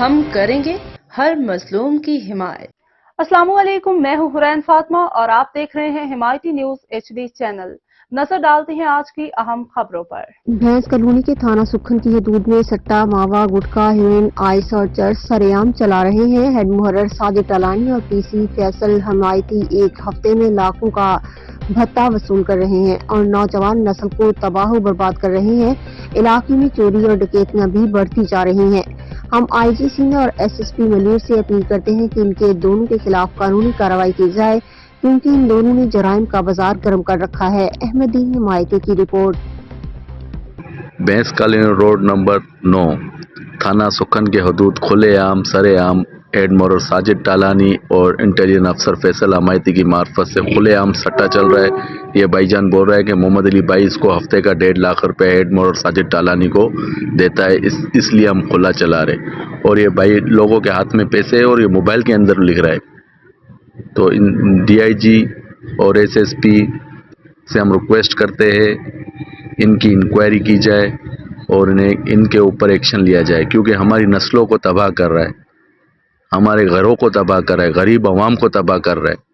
ہم کریں گے ہر مظلوم کی حمایت۔ السلام علیکم، میں ہوں حرین فاطمہ اور آپ دیکھ رہے ہیں حمایتی نیوز HD چینل۔ نظر ڈالتے ہیں آج کی اہم خبروں پر۔ بھینس کالونی کے تھانہ سکھن کی حدود میں سٹا، ماوا، گٹکا، ہیروئن، آئس اور چرس سرعام چلا رہے ہیں۔ ہیڈ محرر ساجد ٹالانی اور PC فیصل حمایتی ایک ہفتے میں لاکھوں کا بھتہ وصول کر رہے ہیں اور نوجوان نسل کو تباہ و برباد کر رہے ہیں۔ علاقے میں چوری اور ڈکیتیاں بھی بڑھتی جا رہی ہیں۔ ہم IGC سندھ اور SSP ملیر سے اپیل کرتے ہیں کہ ان کے دونوں کے خلاف قانونی کارروائی کی جائے کیونکہ ان دونوں نے جرائم کا بازار گرم کر رکھا ہے۔ احمد دین حمایتی کی رپورٹ۔ بھینس کالونی روڈ نمبر 9 تھانہ سکھن کے حدود کھلے عام سرے عام ہیڈ محرر ساجد ٹالانی اور انٹیلیجنس افسر فیصل حمایتی کی معرفت سے کھلے عام سٹا چل رہا ہے۔ یہ بھائی جان بول رہا ہے کہ محمد علی بھائی اس کو ہفتے کا 1.5 لاکھ روپے ہیڈ محرر ساجد ٹالانی کو دیتا ہے، اس لیے ہم کھلا چلا رہے اور یہ بھائی لوگوں کے ہاتھ میں پیسے ہے اور یہ موبائل کے اندر لکھ رہا ہے۔ تو DIG اور SSP سے ہم ریکویسٹ کرتے ہیں ان کی انکوائری کی جائے اور ان کے اوپر ایکشن لیا جائے کیونکہ ہماری نسلوں کو تباہ کر رہا ہے، ہمارے گھروں کو تباہ کر رہا ہے، غریب عوام کو تباہ کر رہا ہے۔